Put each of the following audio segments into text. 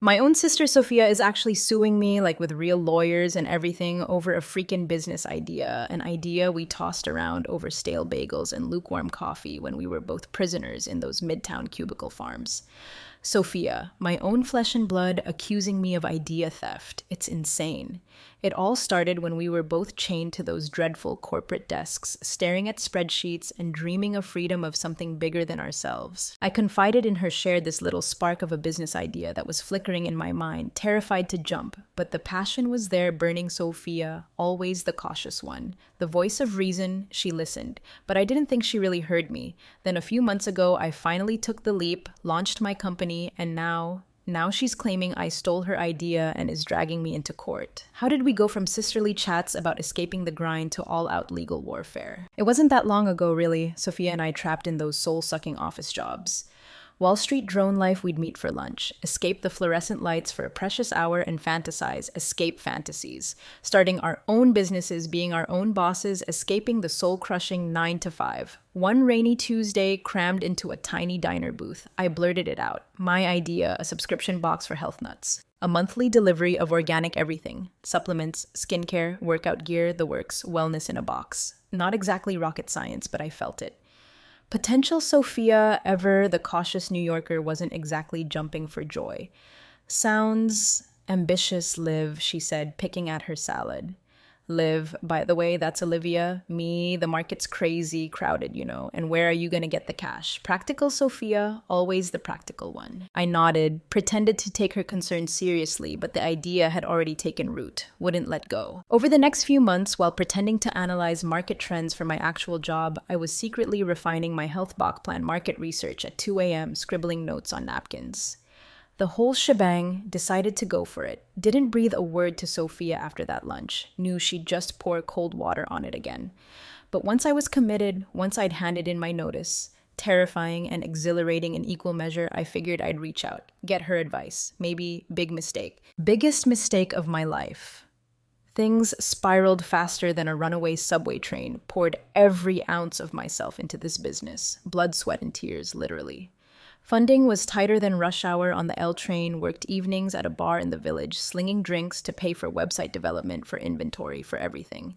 My own sister Sophia is actually suing me, like with real lawyers and everything, over a freaking business idea. An idea we tossed around over stale bagels and lukewarm coffee when we were both prisoners in those midtown cubicle farms. Sophia, my own flesh and blood, accusing me of idea theft. It's insane. It all started when we were both chained to those dreadful corporate desks, staring at spreadsheets and dreaming of freedom of something bigger than ourselves. I confided in her, shared this little spark of a business idea that was flickering in my mind, terrified to jump, but the passion was there, burning. Sophia, always the cautious one. The voice of reason, she listened, but I didn't think she really heard me. Then a few months ago, I finally took the leap, launched my company, and now she's claiming I stole her idea and is dragging me into court. How did we go from sisterly chats about escaping the grind to all-out legal warfare? It wasn't that long ago, really, Sophia and I trapped in those soul-sucking office jobs. Wall Street drone life, we'd meet for lunch, escape the fluorescent lights for a precious hour and fantasize, escape fantasies. Starting our own businesses, being our own bosses, escaping the soul-crushing 9 to 5. One rainy Tuesday, crammed into a tiny diner booth, I blurted it out. My idea, a subscription box for health nuts. A monthly delivery of organic everything. Supplements, skincare, workout gear, the works, wellness in a box. Not exactly rocket science, but I felt it. Potential Sophia, ever the cautious New Yorker, wasn't exactly jumping for joy. Sounds ambitious, Liv, she said, picking at her salad. Liv, by the way, that's Olivia. Me, the market's crazy, crowded, and where are you going to get the cash? Practical Sophia, always the practical one. I nodded, pretended to take her concern seriously, but the idea had already taken root, wouldn't let go. Over the next few months, while pretending to analyze market trends for my actual job, I was secretly refining my health box plan market research at 2 a.m., scribbling notes on napkins. The whole shebang, decided to go for it. Didn't breathe a word to Sophia after that lunch. Knew she'd just pour cold water on it again. But once I was committed, once I'd handed in my notice, terrifying and exhilarating in equal measure, I figured I'd reach out, get her advice. Maybe big mistake. Biggest mistake of my life. Things spiraled faster than a runaway subway train, poured every ounce of myself into this business. Blood, sweat, and tears, literally. Funding was tighter than rush hour on the L train, worked evenings at a bar in the village, slinging drinks to pay for website development, for inventory, for everything.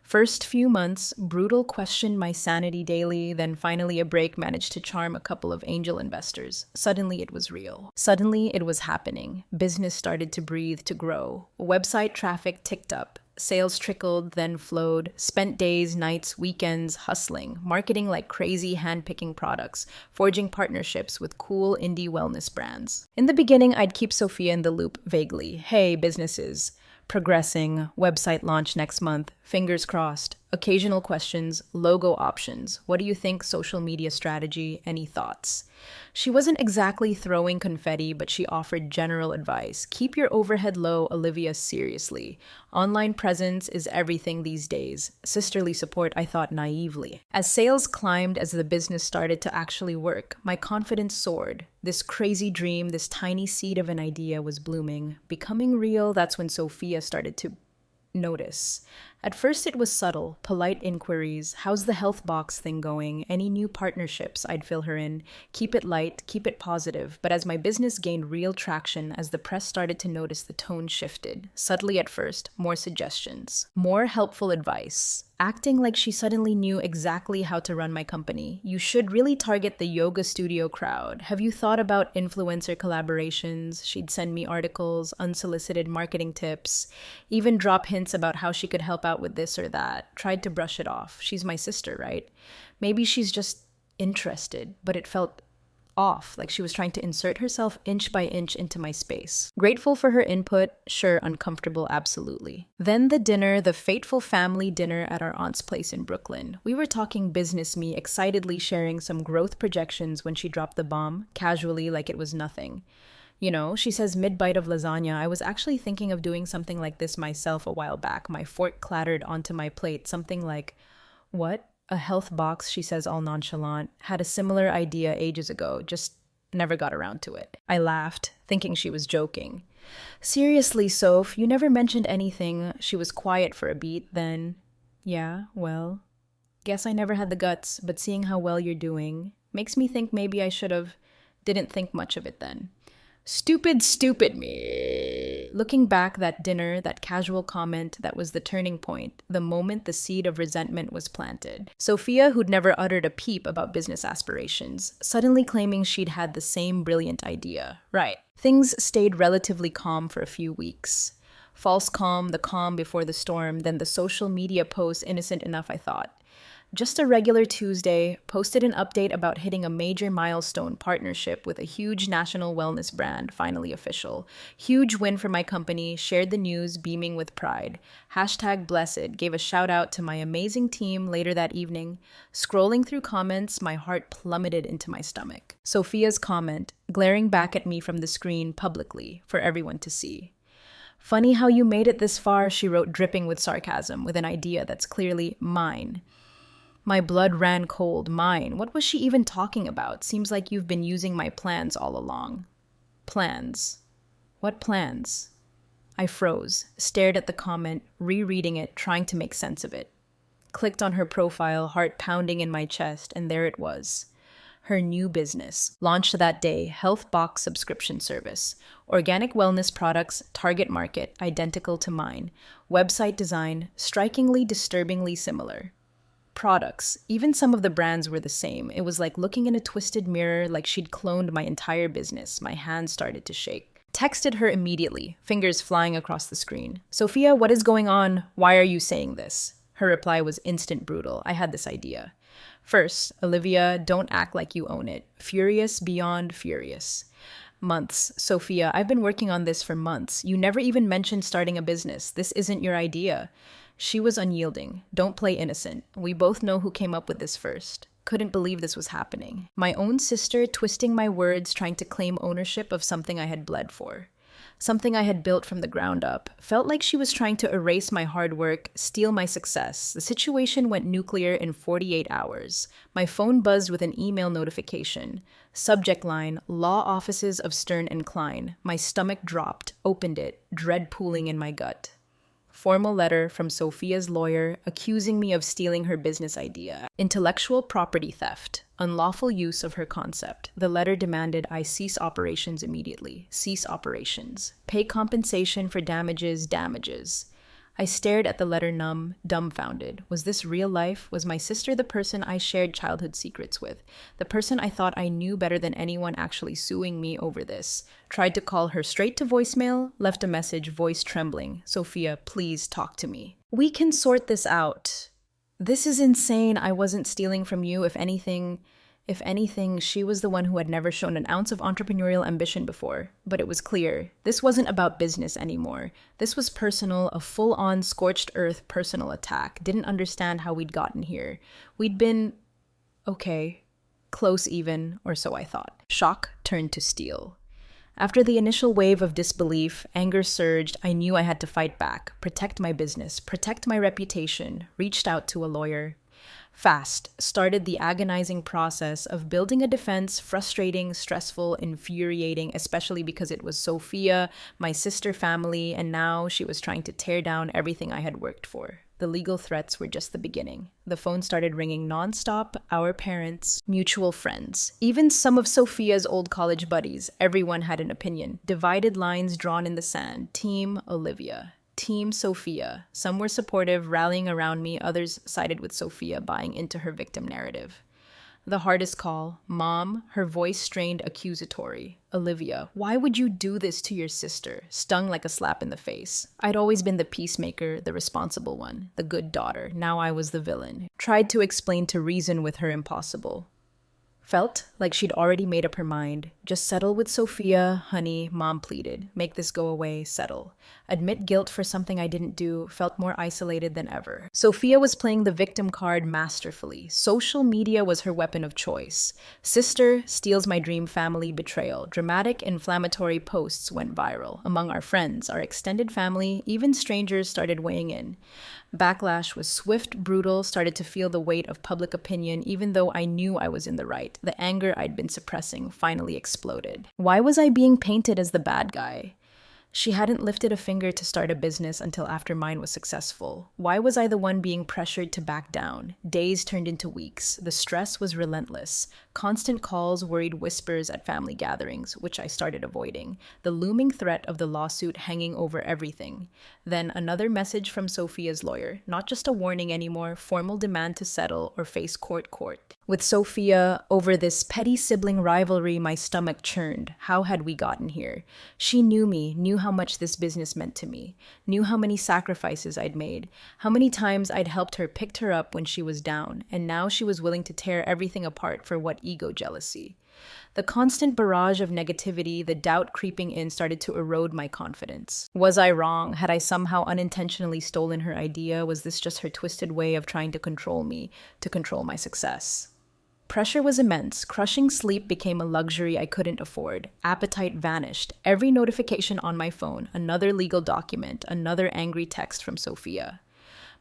First few months, brutal, questioned my sanity daily, then finally a break managed to charm a couple of angel investors. Suddenly it was real. Suddenly it was happening. Business started to breathe, to grow. Website traffic ticked up. Sales trickled, then flowed. Spent days, nights, weekends hustling, marketing like crazy, hand-picking products, forging partnerships with cool indie wellness brands. In the beginning, I'd keep Sophia in the loop vaguely. Hey, businesses. Progressing, website launch next month, fingers crossed. Occasional questions, logo options. What do you think? Social media strategy? Any thoughts? She wasn't exactly throwing confetti, but she offered general advice. Keep your overhead low, Olivia, seriously. Online presence is everything these days. Sisterly support, I thought naively. As sales climbed, as the business started to actually work, my confidence soared. This crazy dream, this tiny seed of an idea was blooming. Becoming real, that's when Sophia started to notice. At first it was subtle, polite inquiries. How's the health box thing going? Any new partnerships? I'd fill her in. Keep it light, keep it positive. But as my business gained real traction, as the press started to notice, the tone shifted. Subtly at first, more suggestions. More helpful advice. Acting like she suddenly knew exactly how to run my company. You should really target the yoga studio crowd. Have you thought about influencer collaborations? She'd send me articles, unsolicited marketing tips, even drop hints about how she could help out with this or that. Tried to brush it off. She's my sister, right? Maybe she's just interested, but it felt off, like she was trying to insert herself inch by inch into my space. Grateful for her input, sure, uncomfortable, absolutely. Then the dinner, the fateful family dinner at our aunt's place in Brooklyn. We were talking business, me excitedly sharing some growth projections when she dropped the bomb, casually like it was nothing. She says mid-bite of lasagna, I was actually thinking of doing something like this myself a while back. My fork clattered onto my plate, something like, what? A health box, she says all nonchalant. Had a similar idea ages ago, just never got around to it. I laughed, thinking she was joking. Seriously, Soph, you never mentioned anything. She was quiet for a beat, then, yeah, well, guess I never had the guts, but seeing how well you're doing makes me think maybe I should have. Didn't think much of it then. Stupid, stupid me. Looking back, that dinner, that casual comment, that was the turning point, the moment the seed of resentment was planted. Sophia, who'd never uttered a peep about business aspirations, suddenly claiming she'd had the same brilliant idea. Right. Things stayed relatively calm for a few weeks. False calm, the calm before the storm, then the social media post, innocent enough, I thought. Just a regular Tuesday, posted an update about hitting a major milestone partnership with a huge national wellness brand, finally official. Huge win for my company, shared the news, beaming with pride. Hashtag blessed, gave a shout out to my amazing team later that evening. Scrolling through comments, my heart plummeted into my stomach. Sophia's comment, glaring back at me from the screen publicly for everyone to see. Funny how you made it this far, she wrote, dripping with sarcasm, with an idea that's clearly mine. My blood ran cold. Mine. What was she even talking about? Seems like you've been using my plans all along. Plans. What plans? I froze, stared at the comment, rereading it, trying to make sense of it. Clicked on her profile, heart pounding in my chest, and there it was. Her new business, launched that day, Health Box subscription service. Organic wellness products, target market, identical to mine. Website design, strikingly, disturbingly similar. Products, even some of the brands were the same. It was like looking in a twisted mirror, like she'd cloned my entire business. My hands started to shake. Texted her immediately, fingers flying across the screen. Sophia, what is going on? Why are you saying this? Her reply was instant brutal. I had this idea. First, Olivia, don't act like you own it. Furious beyond furious. Months. Sophia, I've been working on this for months. You never even mentioned starting a business. This isn't your idea. She was unyielding. Don't play innocent. We both know who came up with this first. Couldn't believe this was happening. My own sister twisting my words, trying to claim ownership of something I had bled for. Something I had built from the ground up. Felt like she was trying to erase my hard work, steal my success. The situation went nuclear in 48 hours. My phone buzzed with an email notification. Subject line, Law Offices of Stern and Klein. My stomach dropped, opened it, dread pooling in my gut. Formal letter from Sophia's lawyer accusing me of stealing her business idea. Intellectual property theft. Unlawful use of her concept. The letter demanded I cease operations immediately. Cease operations. Pay compensation for damages. I stared at the letter dumbfounded. Was this real life? Was my sister the person I shared childhood secrets with? The person I thought I knew better than anyone actually suing me over this? Tried to call her straight to voicemail, left a message, voice trembling. Sophia, please talk to me. We can sort this out. This is insane. I wasn't stealing from you. If anything, she was the one who had never shown an ounce of entrepreneurial ambition before. But it was clear, this wasn't about business anymore. This was personal, a full-on scorched earth personal attack. Didn't understand how we'd gotten here. We'd been, okay, close even, or so I thought. Shock turned to steel. After the initial wave of disbelief, anger surged. I knew I had to fight back, protect my business, protect my reputation. Reached out to a lawyer. Fast started the agonizing process of building a defense, frustrating, stressful, infuriating, especially because it was Sophia, my sister family, and now she was trying to tear down everything I had worked for. The legal threats were just the beginning. The phone started ringing nonstop, our parents, mutual friends, even some of Sophia's old college buddies. Everyone had an opinion. Divided lines drawn in the sand. Team Olivia. Team Sophia. Some were supportive, rallying around me. Others sided with Sophia, buying into her victim narrative. The hardest call. Mom, her voice strained, accusatory. Olivia, why would you do this to your sister? Stung like a slap in the face. I'd always been the peacemaker, the responsible one, the good daughter. Now I was the villain. Tried to explain to reason with her impossible. Felt like she'd already made up her mind. Just settle with Sophia, honey, Mom pleaded. Make this go away, settle. Admit guilt for something I didn't do, felt more isolated than ever. Sophia was playing the victim card masterfully. Social media was her weapon of choice. Sister steals my dream family, betrayal. Dramatic, inflammatory posts went viral. Among our friends, our extended family, even strangers started weighing in. Backlash was swift, brutal, started to feel the weight of public opinion even though I knew I was in the right. The anger I'd been suppressing finally exploded. Why was I being painted as the bad guy? She hadn't lifted a finger to start a business until after mine was successful. Why was I the one being pressured to back down? Days turned into weeks. The stress was relentless. Constant calls, worried whispers at family gatherings, which I started avoiding. The looming threat of the lawsuit hanging over everything. Then another message from Sophia's lawyer. Not just a warning anymore, formal demand to settle or face court. With Sophia, over this petty sibling rivalry, my stomach churned. How had we gotten here? She knew me, knew how much this business meant to me, knew how many sacrifices I'd made, how many times I'd helped her, picked her up when she was down, and now she was willing to tear everything apart for what ego jealousy. The constant barrage of negativity, the doubt creeping in, started to erode my confidence. Was I wrong? Had I somehow unintentionally stolen her idea? Was this just her twisted way of trying to control me, to control my success? Pressure was immense. Crushing sleep became a luxury I couldn't afford. Appetite vanished. Every notification on my phone, another legal document, another angry text from Sophia.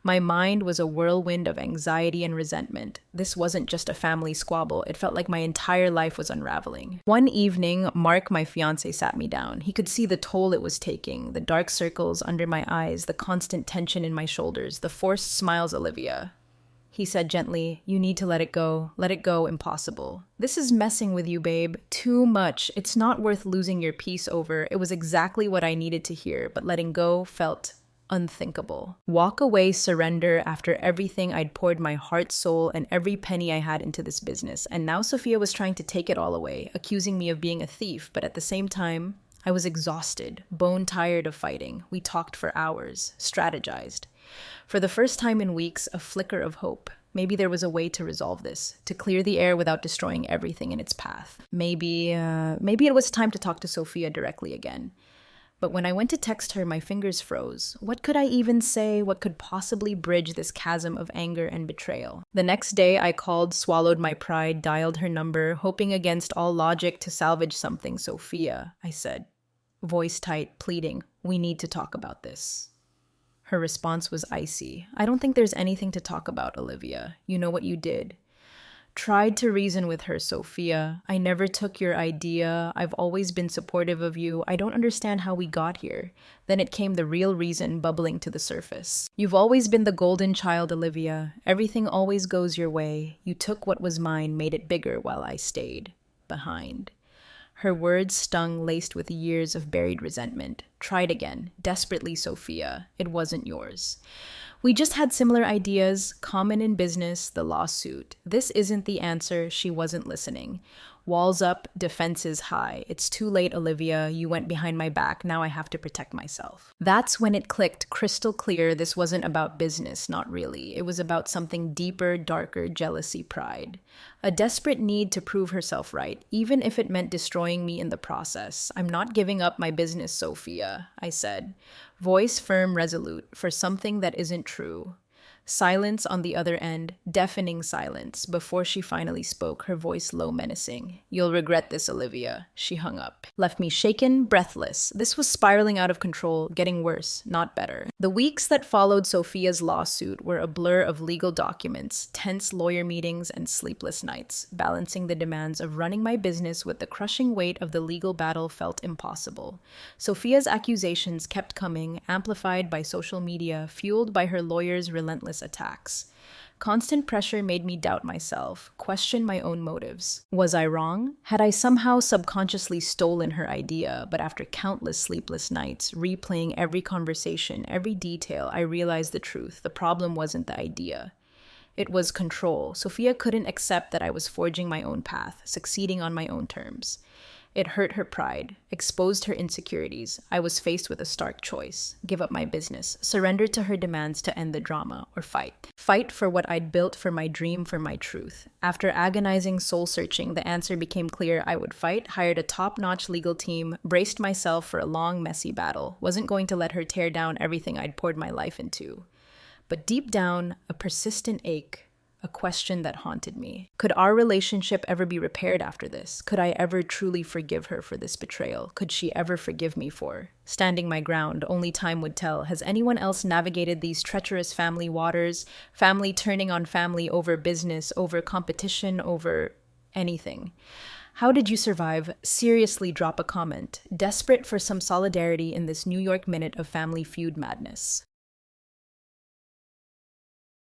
My mind was a whirlwind of anxiety and resentment. This wasn't just a family squabble. It felt like my entire life was unraveling. One evening, Mark, my fiancé, sat me down. He could see the toll it was taking, the dark circles under my eyes, the constant tension in my shoulders, the forced smiles, Olivia. He said gently, "You need to let it go. Let it go, impossible. This is messing with you, babe. Too much. It's not worth losing your peace over." It was exactly what I needed to hear, but letting go felt unthinkable. Walk away, surrender after everything I'd poured my heart, soul, and every penny I had into this business. And now Sophia was trying to take it all away, accusing me of being a thief, but at the same time, I was exhausted, bone tired of fighting. We talked for hours, strategized. For the first time in weeks, a flicker of hope. Maybe there was a way to resolve this, to clear the air without destroying everything in its path. Maybe it was time to talk to Sophia directly again. But when I went to text her, my fingers froze. What could I even say? What could possibly bridge this chasm of anger and betrayal? The next day, I called, swallowed my pride, dialed her number, hoping against all logic to salvage something. "Sophia," I said, voice tight, pleading, "we need to talk about this." Her response was icy. "I don't think there's anything to talk about, Olivia. You know what you did." Tried to reason with her, Sophia. "I never took your idea. I've always been supportive of you. I don't understand how we got here." Then it came the real reason bubbling to the surface. "You've always been the golden child, Olivia. Everything always goes your way. You took what was mine, made it bigger while I stayed behind." Her words stung, laced with years of buried resentment. "Tried again. Desperately, Sophia. It wasn't yours. We just had similar ideas, common in business, the lawsuit. This isn't the answer." She wasn't listening. Walls up, defenses high. "It's too late, Olivia. You went behind my back. Now I have to protect myself." That's when it clicked, crystal clear. This wasn't about business, not really. It was about something deeper, darker, jealousy, pride. A desperate need to prove herself right, even if it meant destroying me in the process. "I'm not giving up my business, Sophia," I said. Voice firm, resolute, for something that isn't true. Silence on the other end, deafening silence. Before she finally spoke, her voice low, menacing. "You'll regret this, Olivia." She hung up. Left me shaken, breathless. This was spiraling out of control, getting worse, not better. The weeks that followed Sophia's lawsuit were a blur of legal documents, tense lawyer meetings, and sleepless nights. Balancing the demands of running my business with the crushing weight of the legal battle felt impossible. Sophia's accusations kept coming, amplified by social media, fueled by her lawyer's relentless attacks. Constant pressure made me doubt myself, question my own motives. Was I wrong? Had I somehow subconsciously stolen her idea? But after countless sleepless nights, replaying every conversation, every detail, I realized the truth. The problem wasn't the idea. It was control. Sophia couldn't accept that I was forging my own path, succeeding on my own terms. It hurt her pride, exposed her insecurities. I was faced with a stark choice: give up my business, surrender to her demands to end the drama, or fight. Fight for what I'd built, for my dream, for my truth. After agonizing soul-searching, the answer became clear. I would fight, hired a top-notch legal team, braced myself for a long, messy battle. Wasn't going to let her tear down everything I'd poured my life into. But deep down, a persistent ache, a question that haunted me. Could our relationship ever be repaired after this? Could I ever truly forgive her for this betrayal? Could she ever forgive me for standing my ground? Only time would tell. Has anyone else navigated these treacherous family waters? Family turning on family over business, over competition, over anything. How did you survive? Seriously, drop a comment. Desperate for some solidarity in this New York minute of Family Feud madness.